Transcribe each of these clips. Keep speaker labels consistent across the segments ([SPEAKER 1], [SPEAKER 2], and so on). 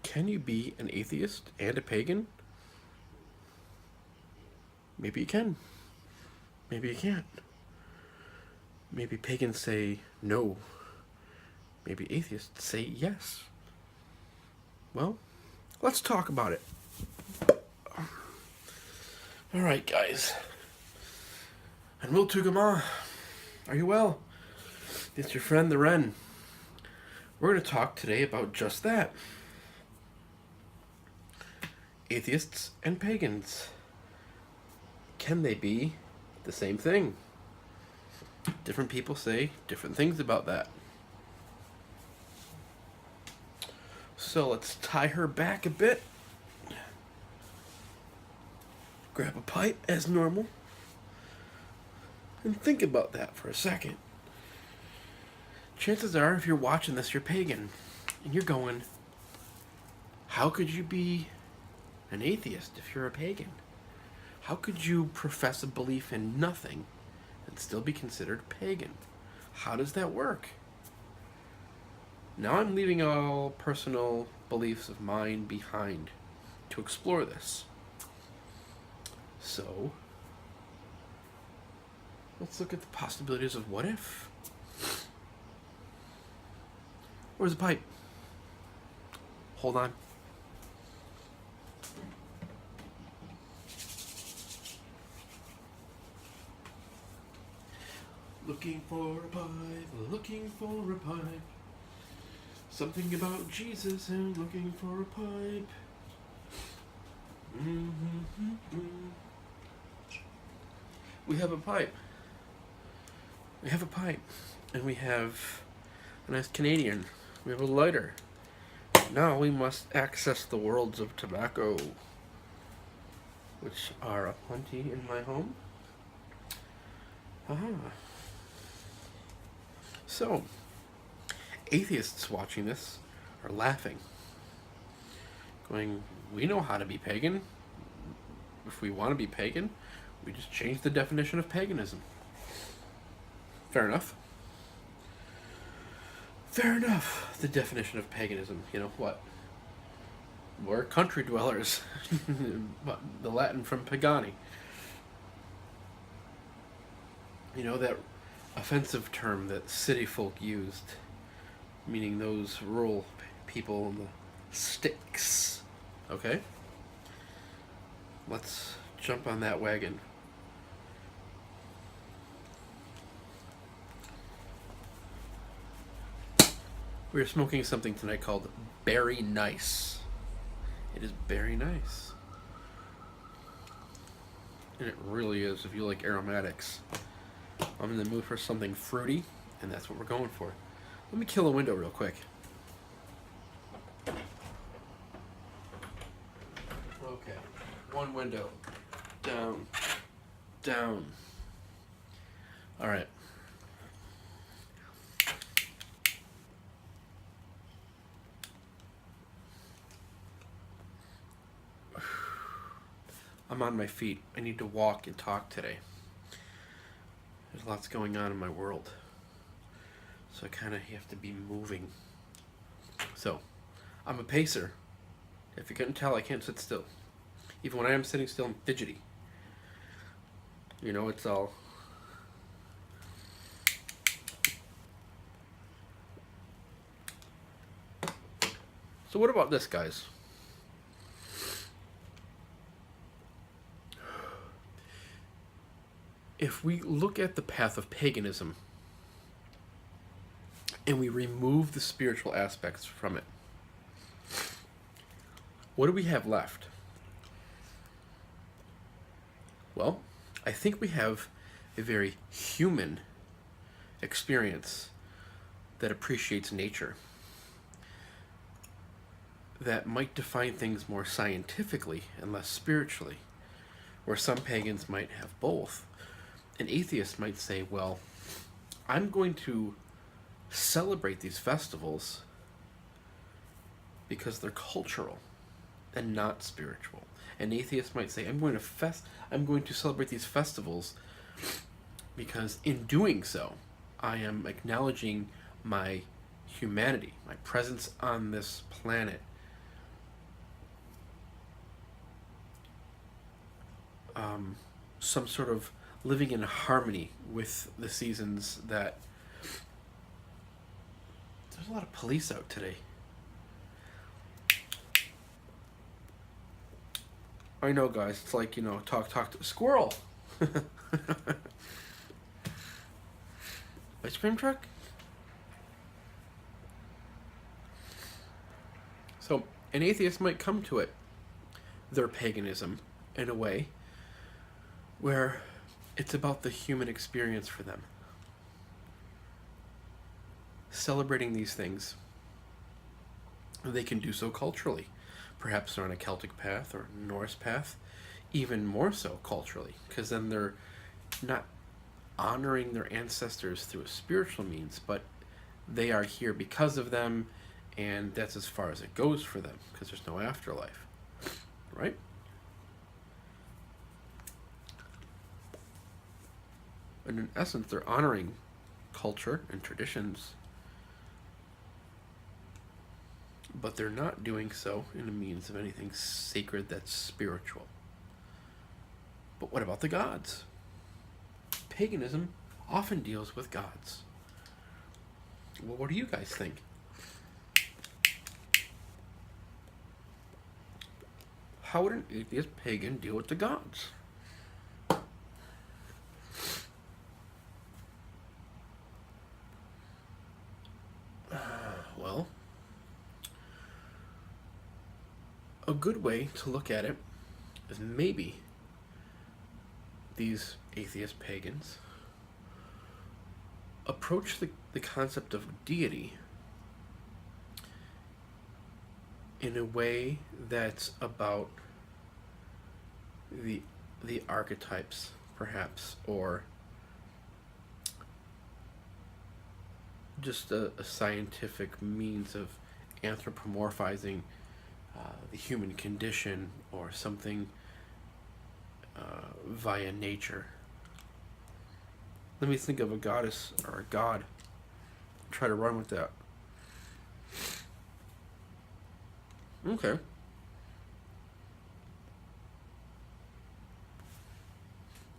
[SPEAKER 1] Can you be an atheist and a pagan? Maybe you can. Maybe you can't. Maybe pagans say no. Maybe atheists say yes. Well, let's talk about it. Alright, guys. And Will Tugama, are you well? It's your friend the Wren. We're going to talk today about just that. Atheists and pagans. Can they be the same thing? Different people say different things about that. So let's tie her back a bit. Grab a pipe as normal. And think about that for a second. Chances are, if you're watching this, you're pagan. And you're going, how could you be an atheist if you're a pagan? How could you profess a belief in nothing and still be considered pagan? How does that work? Now I'm leaving all personal beliefs of mine behind to explore this. So, let's look at the possibilities of what if. Where's the pipe? Hold on. Looking for a pipe, looking for a pipe. Something about Jesus and looking for a pipe. We have a pipe. We have a pipe. And we have a nice Canadian. We have a lighter. Now we must access the worlds of tobacco, which are aplenty in my home. So, atheists watching this are laughing, going, we know how to be pagan. If we want to be pagan, we just change the definition of paganism. Fair enough. Fair enough. The definition of paganism, you know what? We're country dwellers. The Latin from pagani. You know, that offensive term that city folk used, meaning those rural people in the sticks. Okay? Let's jump on that wagon. We're smoking something tonight called Berry Nice. It is very nice. And it really is, if you like aromatics. I'm in the mood for something fruity, and that's what we're going for. Let me kill a window real quick. Okay, one window. Down. Down. Alright. I'm on my feet. I need to walk and talk today. There's lots going on in my world. So I kind of have to be moving. So, I'm a pacer. If you couldn't tell, I can't sit still. Even when I am sitting still, I'm fidgety. You know, it's all... So what about this, guys? If we look at the path of paganism and we remove the spiritual aspects from it, what do we have left? Well, I think we have a very human experience that appreciates nature, that might define things more scientifically and less spiritually, where some pagans might have both. An atheist might say, well, I'm going to celebrate these festivals because they're cultural and not spiritual. An atheist might say, I'm going to celebrate these festivals because in doing so, I am acknowledging my humanity, my presence on this planet, some sort of living in harmony with the seasons. That there's a lot of police out today. I know, guys. It's like, talk to a squirrel. Ice cream truck. So an atheist might come to it, their paganism, in a way where it's about the human experience for them. Celebrating these things, they can do so culturally. Perhaps they're on a Celtic path or Norse path, even more so culturally, because then they're not honoring their ancestors through a spiritual means, but they are here because of them, and that's as far as it goes for them, because there's no afterlife, right? And in essence, they're honoring culture and traditions, but they're not doing so in a means of anything sacred that's spiritual. But what about the gods? Paganism often deals with gods. Well, what do you guys think? How would an atheist pagan deal with the gods? Well, a good way to look at it is maybe these atheist pagans approach the concept of deity in a way that's about the archetypes, perhaps, or just a scientific means of anthropomorphizing the human condition, or something via nature. Let me think of a goddess or a god. Try to run with that. Okay.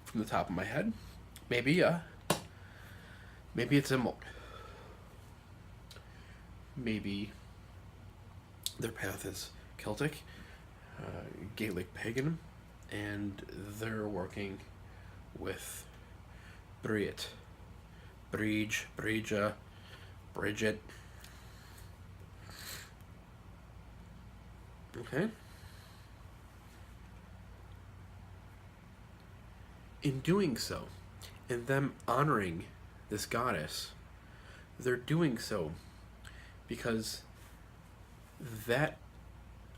[SPEAKER 1] From the top of my head, maybe it's Imbolc. Maybe their path is Celtic, Gaelic pagan, and they're working with Bríd, Bríja, Bridget. Okay. In doing so, in them honoring this goddess, they're doing so because that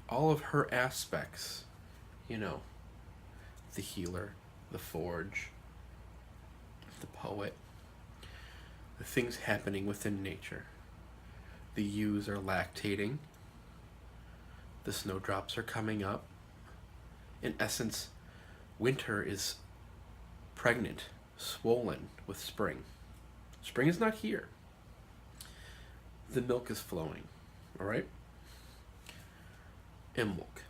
[SPEAKER 1] all of her aspects, the healer, the forge, the poet, the things happening within nature. The ewes are lactating, the snowdrops are coming up. In essence, winter is pregnant, swollen with spring. Spring is not here. The milk is flowing, all right? Imbolc.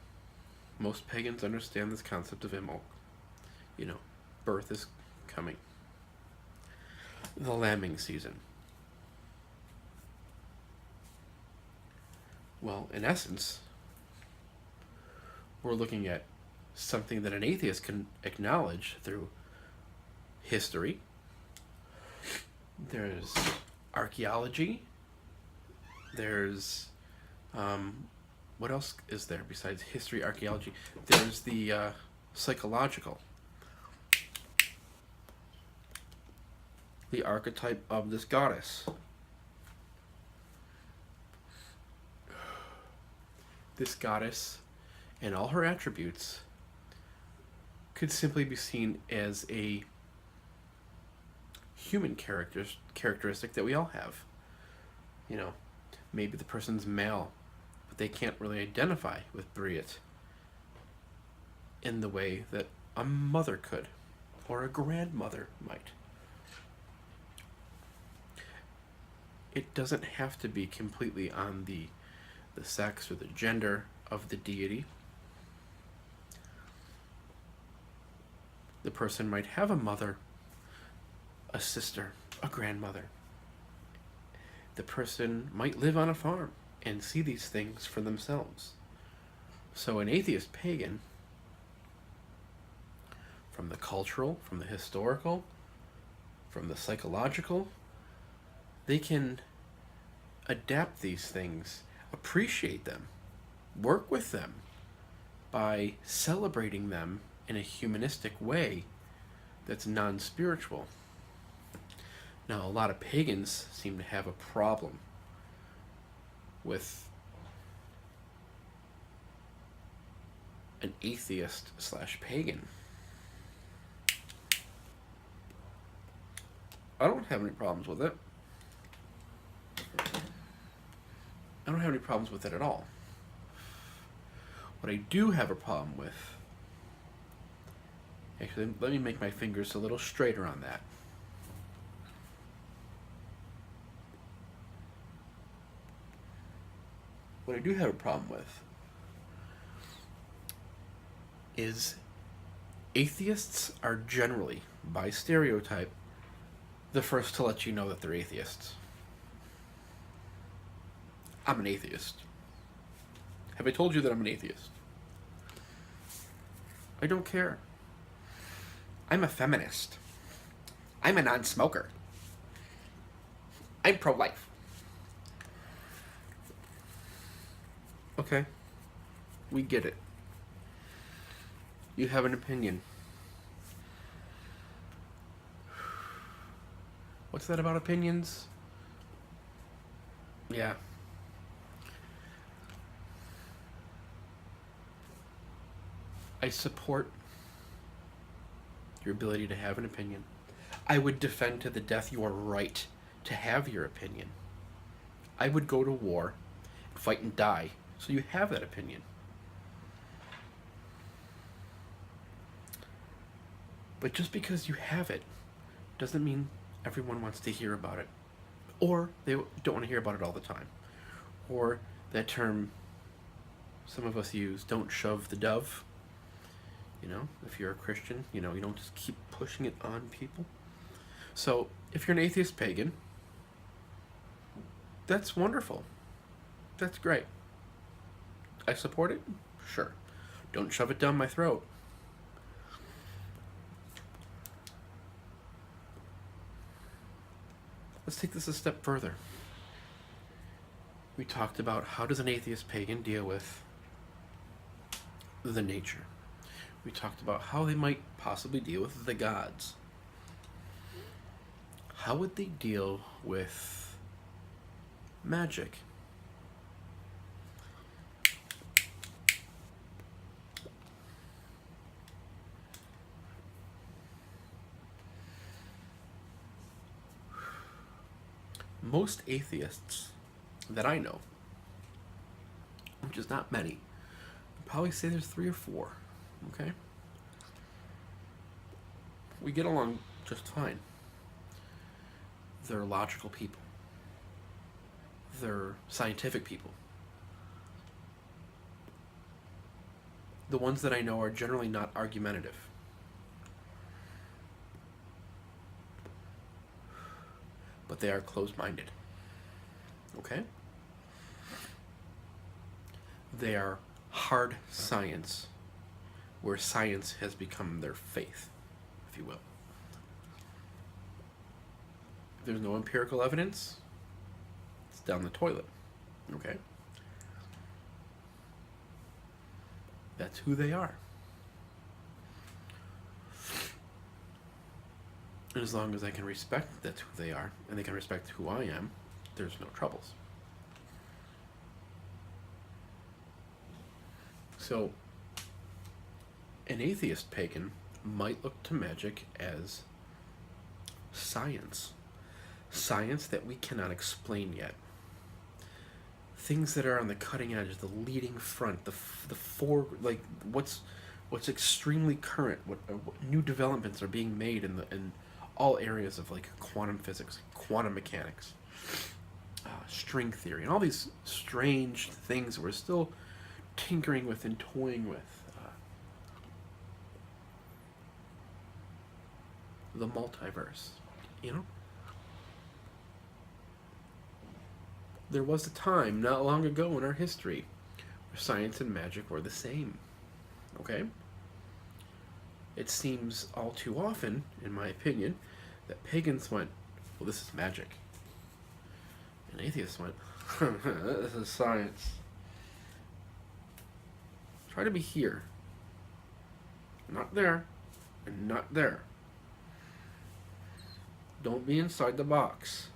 [SPEAKER 1] Most pagans understand this concept of Imbolc. Birth is coming. The lambing season. Well, in essence, we're looking at something that an atheist can acknowledge through history. There's archaeology. There's what else is there besides history, archaeology? There's the psychological. The archetype of this goddess. This goddess and all her attributes could simply be seen as a human characteristic that we all have. Maybe the person's male, but they can't really identify with Bríd in the way that a mother could, or a grandmother might. It doesn't have to be completely on the sex or the gender of the deity. The person might have a mother, a sister, a grandmother. The person might live on a farm and see these things for themselves. So an atheist pagan, from the cultural, from the historical, from the psychological, they can adapt these things, appreciate them, work with them by celebrating them in a humanistic way that's non-spiritual. Now, a lot of pagans seem to have a problem with an atheist slash pagan. I don't have any problems with it. I don't have any problems with it at all. What I do have a problem with, actually, let me make my fingers a little straighter on that. What I do have a problem with is atheists are generally, by stereotype, the first to let you know that they're atheists. I'm an atheist. Have I told you that I'm an atheist? I don't care. I'm a feminist. I'm a non-smoker. I'm pro-life. Okay. We get it. You have an opinion. What's that about opinions? Yeah. I support your ability to have an opinion. I would defend to the death your right to have your opinion. I would go to war, fight and die, so you have that opinion. But just because you have it doesn't mean everyone wants to hear about it. Or they don't want to hear about it all the time. Or that term some of us use, don't shove the dove. You know, if you're a Christian, you know, you don't just keep pushing it on people. So, if you're an atheist pagan, that's wonderful. That's great. I support it? Sure. Don't shove it down my throat. Let's take this a step further. We talked about how does an atheist pagan deal with the nature. We talked about how they might possibly deal with the gods. How would they deal with magic? Most atheists that I know, which is not many, I'd probably say there's 3 or 4. Okay? We get along just fine. They're logical people. They're scientific people. The ones that I know are generally not argumentative. But they are closed-minded. Okay? They are hard science, where science has become their faith, if you will. If there's no empirical evidence, it's down the toilet. Okay? That's who they are. And as long as I can respect that's who they are, and they can respect who I am, there's no troubles. So, an atheist pagan might look to magic as science. Science that we cannot explain yet. Things that are on the cutting edge, the leading front, like what's extremely current, what new developments are being made in all areas of like quantum physics, quantum mechanics, string theory, and all these strange things we're still tinkering with and toying with. the multiverse. You know? There was a time not long ago in our history where science and magic were the same. Okay? It seems all too often, in my opinion, that pagans went, well, this is magic. And atheists went, this is science. Try to be here. Not there, and not there. Don't be inside the box.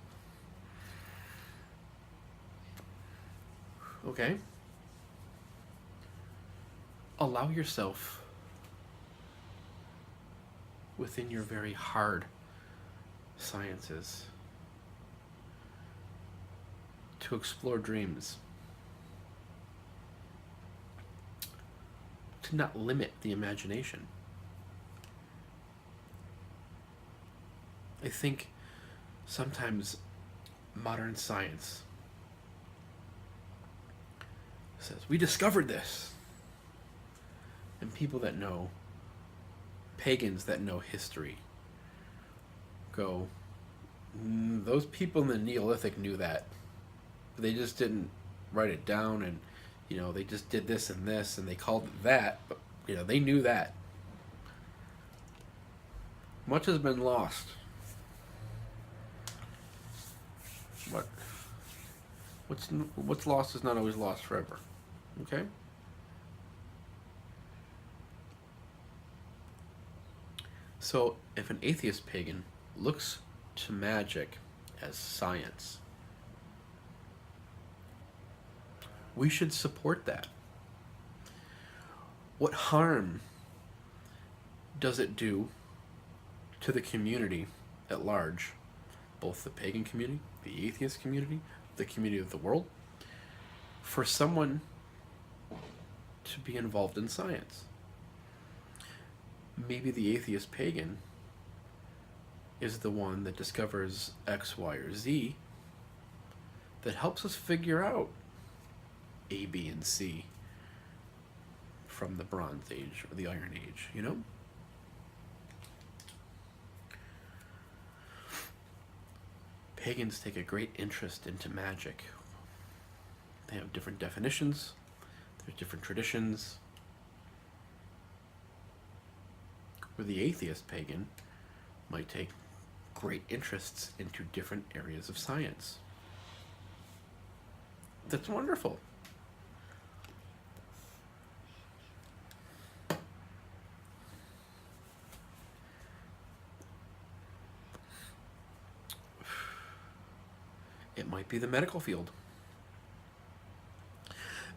[SPEAKER 1] Okay? Allow yourself within your very hard sciences to explore dreams, to not limit the imagination. I think sometimes modern science says, we discovered this. And people that know, pagans that know history, go, those people in the Neolithic knew that. They just didn't write it down, and, you know, they just did this and this, and they called it that, but, you know, they knew that. Much has been lost. But what's lost is not always lost forever. Okay? So, if an atheist pagan looks to magic as science, we should support that. What harm does it do to the community at large, both the pagan community, the atheist community, the community of the world, for someone to be involved in science? Maybe the atheist pagan is the one that discovers X, Y, or Z that helps us figure out A, B, and C from the Bronze Age or the Iron Age, you know? Pagans take a great interest into magic. They have different definitions, there's different traditions. Where the atheist pagan might take great interests into different areas of science. That's wonderful. It might be the medical field.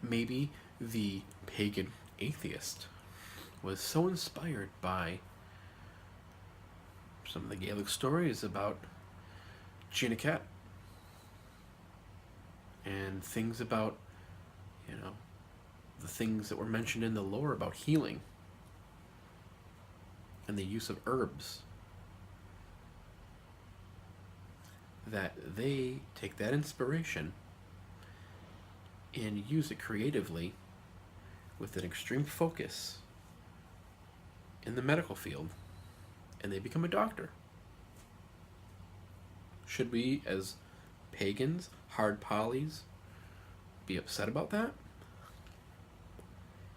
[SPEAKER 1] Maybe the pagan atheist was so inspired by some of the Gaelic stories about Gina Cat and things about, you know, the things that were mentioned in the lore about healing and the use of herbs, that they take that inspiration and use it creatively with an extreme focus in the medical field, and they become a doctor. Should we, as pagans, hard polys, be upset about that?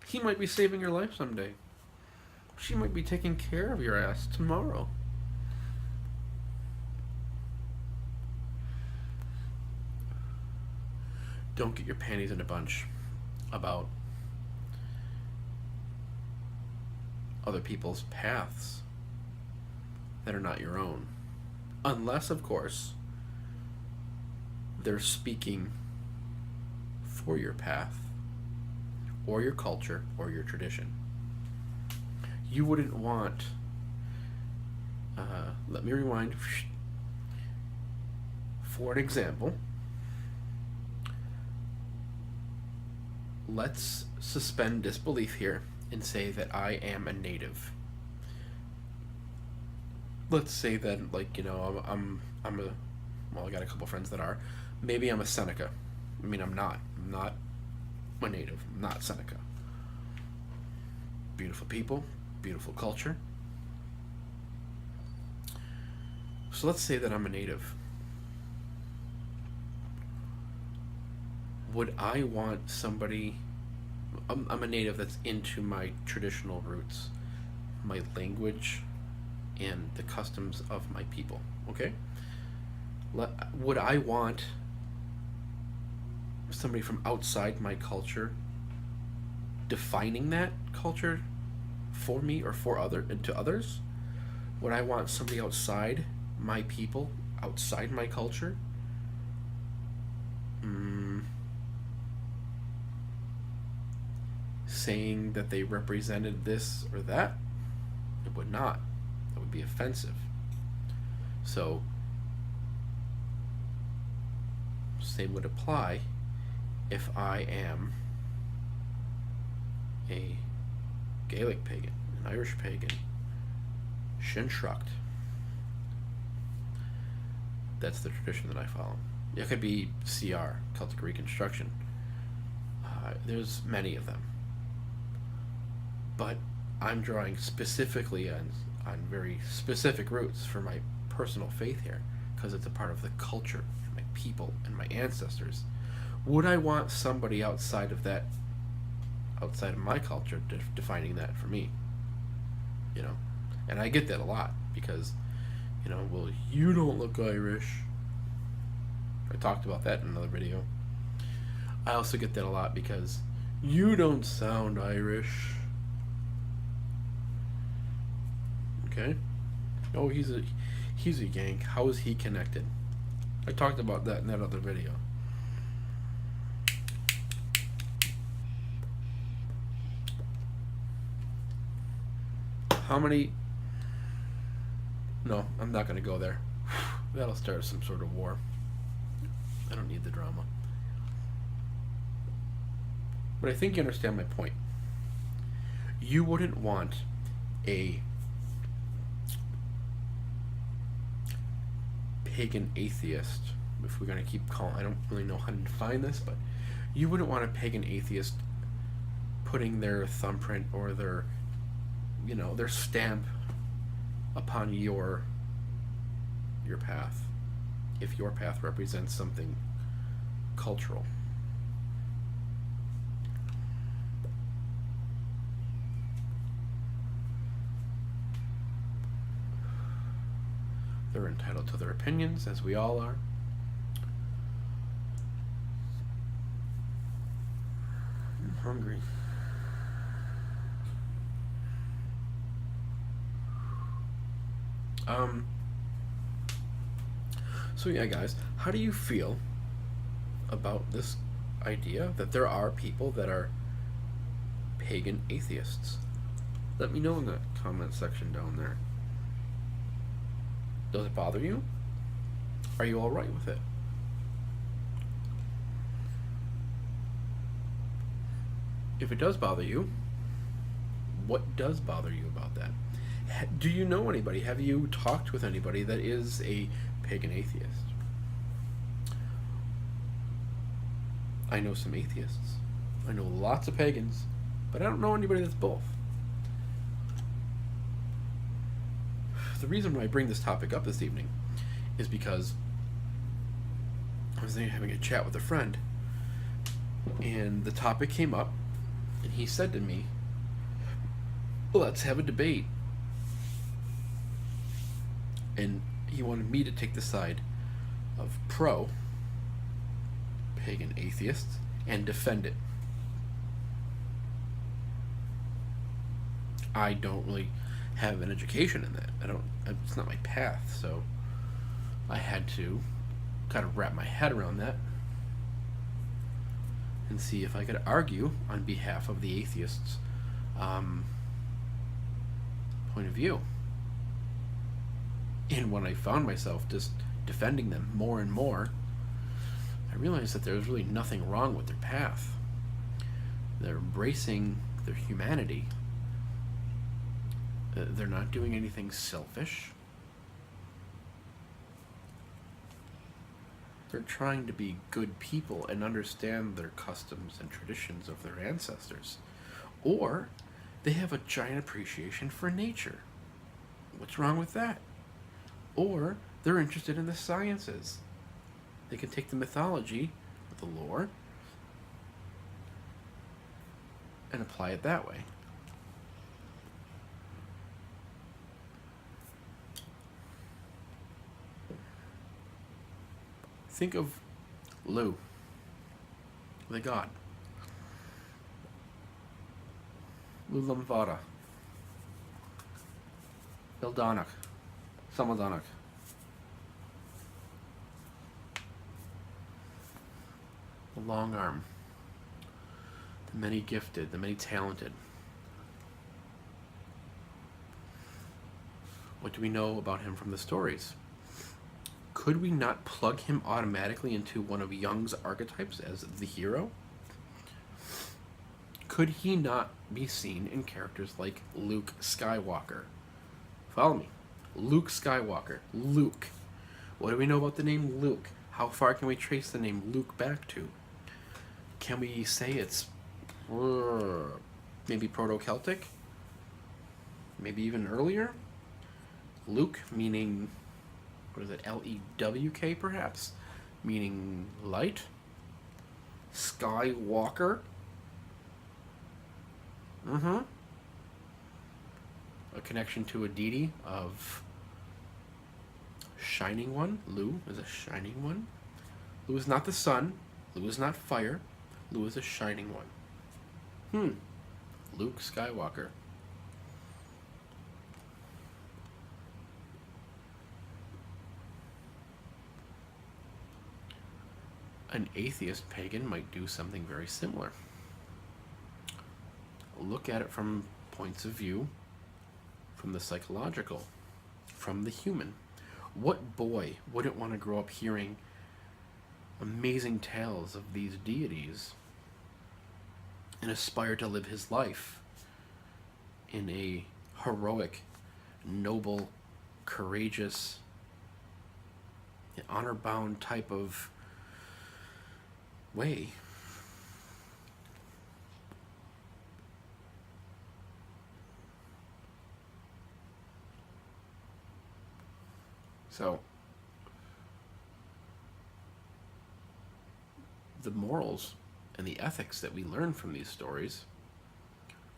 [SPEAKER 1] He might be saving your life someday. She might be taking care of your ass tomorrow. Don't get your panties in a bunch about other people's paths that are not your own. Unless, of course, they're speaking for your path, or your culture, or your tradition. You wouldn't want, let me rewind. For an example, let's suspend disbelief here and say that I am a native. Let's say that, like, you know, I'm a, well, I got a couple friends that are. Maybe I'm a Seneca. I mean, I'm not a native. I'm not Seneca. Beautiful people, beautiful culture. So let's say that I'm a native. Would I want somebody... I'm a native that's into my traditional roots, my language, and the customs of my people, okay? Would I want somebody from outside my culture defining that culture for me or to others? Would I want somebody outside my people, outside my culture, saying that they represented this or that? It would not. That would be offensive. So, same would apply if I am a Gaelic pagan, an Irish pagan, Shinshrucht. That's the tradition that I follow. It could be CR, Celtic Reconstruction. There's many of them. But I'm drawing specifically on very specific roots for my personal faith here, because it's a part of the culture, my people, and my ancestors. Would I want somebody outside of my culture, defining that for me? You know, and I get that a lot because, well, you don't look Irish. I talked about that in another video. I also get that a lot because you don't sound Irish. Okay? Oh, he's a Yank. How is he connected? I talked about that in that other video. How many... No, I'm not going to go there. That'll start some sort of war. I don't need the drama. But I think you understand my point. You wouldn't want a pagan atheist, if we're going to keep calling... I don't really know how to define this, but you wouldn't want a pagan atheist putting their thumbprint or their stamp upon your path, if your path represents something cultural. They're entitled to their opinions, as we all are. I'm hungry. So yeah, guys, how do you feel about this idea that there are people that are pagan atheists? Let me know in the comment section down there. Does it bother you? Are you alright with it? If it does bother you, what does bother you about that? Do you know anybody? Have you talked with anybody that is a pagan atheist? I know some atheists. I know lots of pagans, but I don't know anybody that's both. The reason why I bring this topic up this evening is because I was having a chat with a friend, and the topic came up, and he said to me, let's have a debate. And he wanted me to take the side of pro-pagan atheists and defend it. I don't really have an education in that. It's not my path, so I had to kind of wrap my head around that and see if I could argue on behalf of the atheists' point of view. And when I found myself just defending them more and more, I realized that there was really nothing wrong with their path. They're embracing their humanity. They're not doing anything selfish. They're trying to be good people and understand their customs and traditions of their ancestors. Or they have a giant appreciation for nature. What's wrong with that? Or They're interested in the sciences. They can take the mythology, the lore, and apply it that way. Think of Lu, the god. Lulamvada. Ildanuk. Samadanuk. The long arm. The many gifted, the many talented. What do we know about him from the stories? Could we not plug him automatically into one of Jung's archetypes as the hero? Could he not be seen in characters like Luke Skywalker? Follow me. Luke Skywalker. Luke. What do we know about the name Luke? How far can we trace the name Luke back to? Can we say it's maybe Proto-Celtic? Maybe even earlier? Luke meaning, what is it, L-E-W-K perhaps? Meaning light? Skywalker? A connection to a deity of Shining One. Lu is a Shining One. Lu is not the sun. Lu is not fire. Lu is a Shining One. Luke Skywalker. An atheist pagan might do something very similar. Look at it from points of view, from the psychological, from the human. What boy wouldn't want to grow up hearing amazing tales of these deities and aspire to live his life in a heroic, noble, courageous, honor-bound type of way? So, the morals and the ethics that we learn from these stories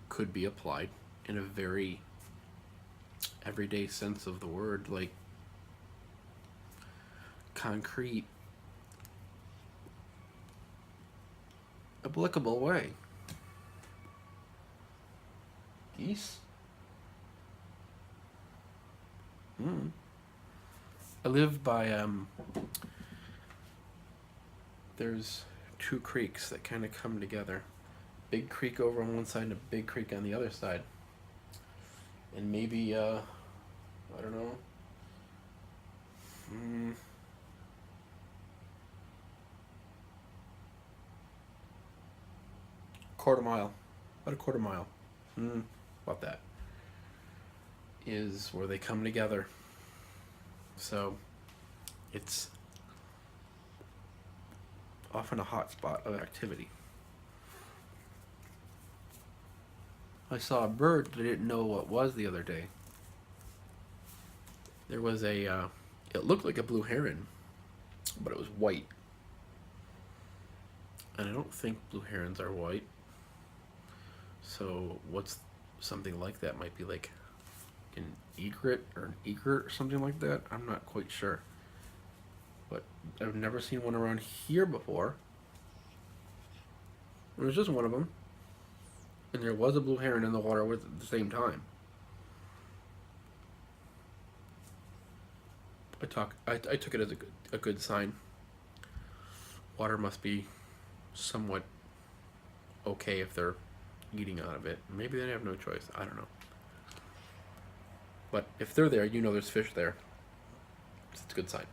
[SPEAKER 1] could be applied in a very everyday sense of the word, like concrete, applicable way. Geese? I live by, there's two creeks that kind of come together. Big creek over on one side and a big creek on the other side. And maybe, I don't know, quarter mile, about a quarter mile, about that, is where they come together. So it's often a hot spot of activity. I saw a bird that I didn't know what was the other day. There was a, it looked like a blue heron, but it was white. And I don't think blue herons are white. So what's something like that? Might be like an egret or an egret or something like that. I'm not quite sure. But I've never seen one around here before. It was just one of them. And there was a blue heron in the water with at the same time. I took it as a good sign. Water must be somewhat okay if they're eating out of it. Maybe they have no choice. I don't know. But if they're there, you know there's fish there. It's a good sign.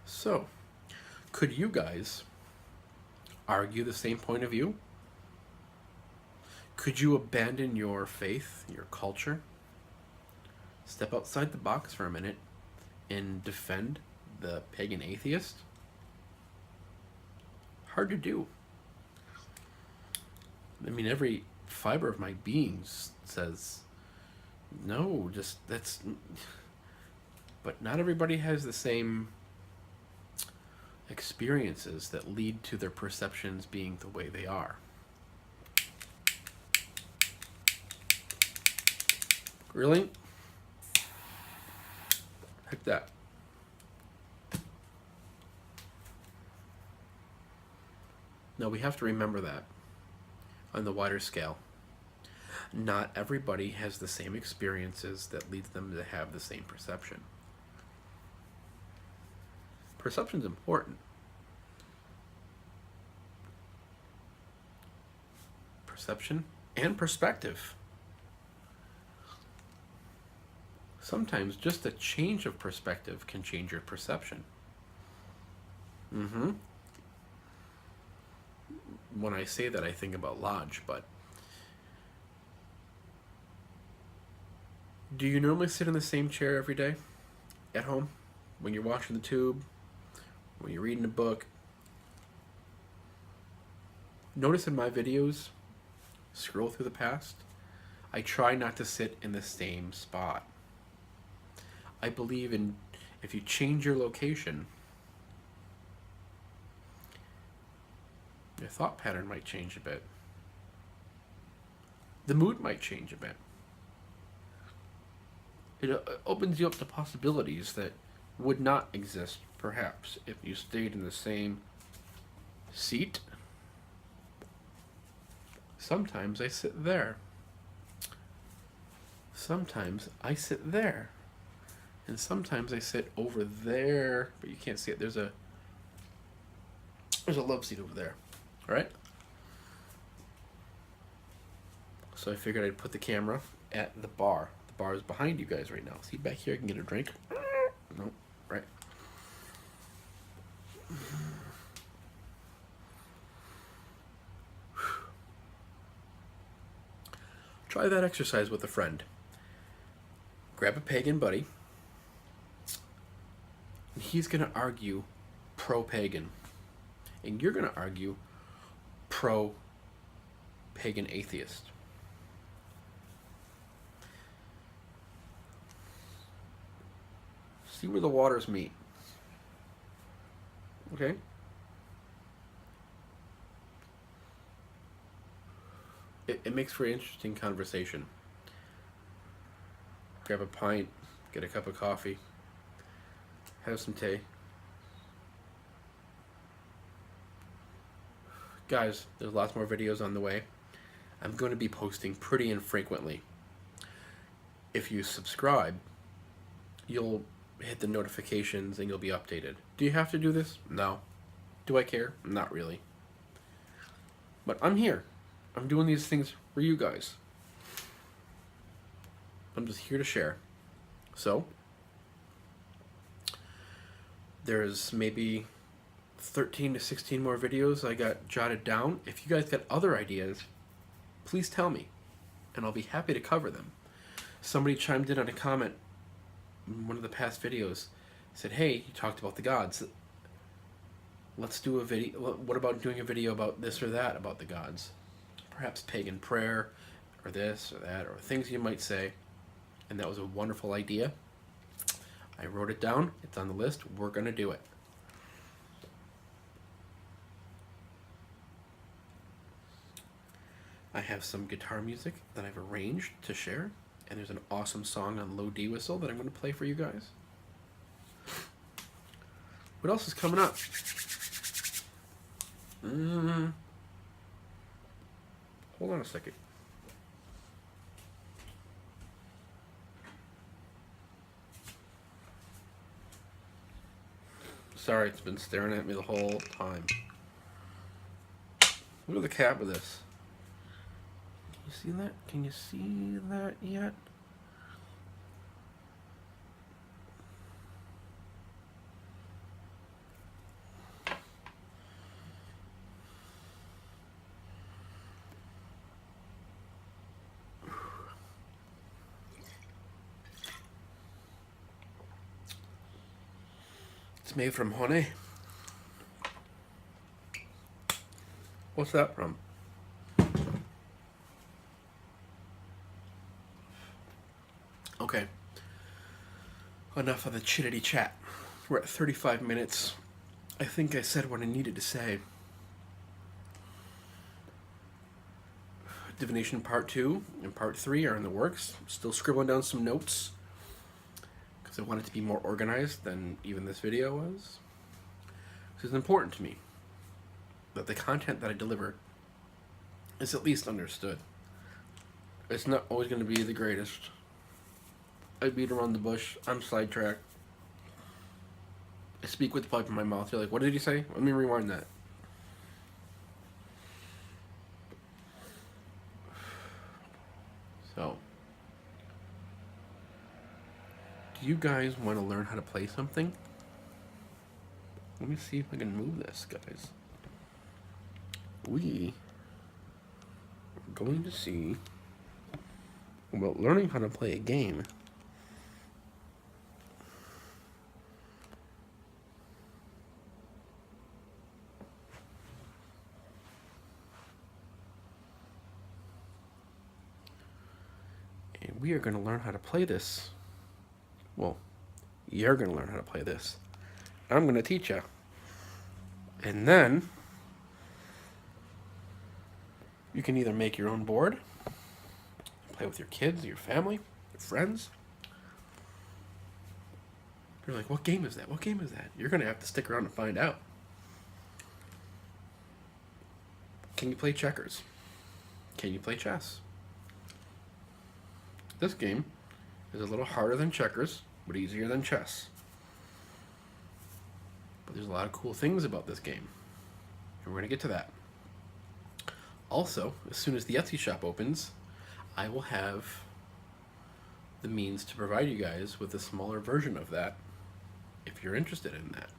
[SPEAKER 1] So, could you guys argue the same point of view? Could you abandon your faith, your culture, step outside the box for a minute, and defend the pagan atheist? Hard to do. I mean, every fiber of my being says No, just that's. But not everybody has the same experiences that lead to their perceptions being the way they are. Really? Heck that. No, we have to remember that on the wider scale. Not everybody has the same experiences that leads them to have the same perception. Perception's important. Perception and perspective. Sometimes just a change of perspective can change your perception. When I say that, I think about Lodge, but do you normally sit in the same chair every day at home? When you're watching the tube? When you're reading a book? Notice in my videos, scroll through the past, I try not to sit in the same spot. I believe in if you change your location, your thought pattern might change a bit. The mood might change a bit. It opens you up to possibilities that would not exist, perhaps, if you stayed in the same seat. Sometimes I sit there. Sometimes I sit there. And sometimes I sit over there, but you can't see it. There's a love seat over there. All right? So I figured I'd put the camera at the bar. The bar is behind you guys right now. See back here, I can get a drink. No, right. Try that exercise with a friend. Grab a pagan buddy. And he's going to argue pro-pagan. And you're going to argue pro-pagan atheist. See where the waters meet. Okay? It makes for an interesting conversation. Grab a pint, get a cup of coffee, have some tea. Guys, there's lots more videos on the way. I'm going to be posting pretty infrequently. If you subscribe, you'll hit the notifications and you'll be updated. Do you have to do this? No. Do I care? Not really. But I'm here. I'm doing these things for you guys. I'm just here to share. So, there's maybe 13 to 16 more videos I got jotted down. If you guys got other ideas, please tell me, and I'll be happy to cover them. Somebody chimed in on a comment in one of the past videos, said, hey, you talked about the gods. Let's do a video. What about doing a video about this or that about the gods? Perhaps pagan prayer, or this or that, or things you might say. And that was a wonderful idea. I wrote it down. It's on the list. We're going to do it. I have some guitar music that I've arranged to share. And there's an awesome song on low D whistle that I'm going to play for you guys. What else is coming up? Hold on a second. Sorry, it's been staring at me the whole time. Look at the cap of this. Can you see that? Can you see that yet? It's made from honey. What's that from? enough of the chittity chat. We're at 35 minutes. I think I said what I needed to say. Divination Part 2 and Part 3 are in the works. Still scribbling down some notes because I want it to be more organized than even this video was. This is important to me that the content that I deliver is at least understood. It's not always going to be the greatest. I beat around the bush. I'm sidetracked. I speak with the pipe in my mouth. You're like, what did he say? Let me rewind that. So, do you guys want to learn how to play something? Let me see if I can move this, guys. We are going to see about learning how to play a game. And we are going to learn how to play this. Well, you're going to learn how to play this. I'm going to teach you. And then you can either make your own board, play with your kids, your family, your friends. You're like, what game is that? What game is that? You're going to have to stick around and find out. Can you play checkers? Can you play chess? This game is a little harder than checkers, but easier than chess. But there's a lot of cool things about this game, and we're going to get to that. Also, as soon as the Etsy shop opens, I will have the means to provide you guys with a smaller version of that if you're interested in that.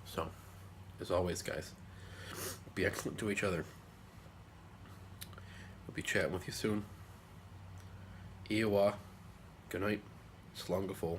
[SPEAKER 1] So, as always, guys, be excellent to each other. We'll be chatting with you soon. Iowa. Good night. Slongafol.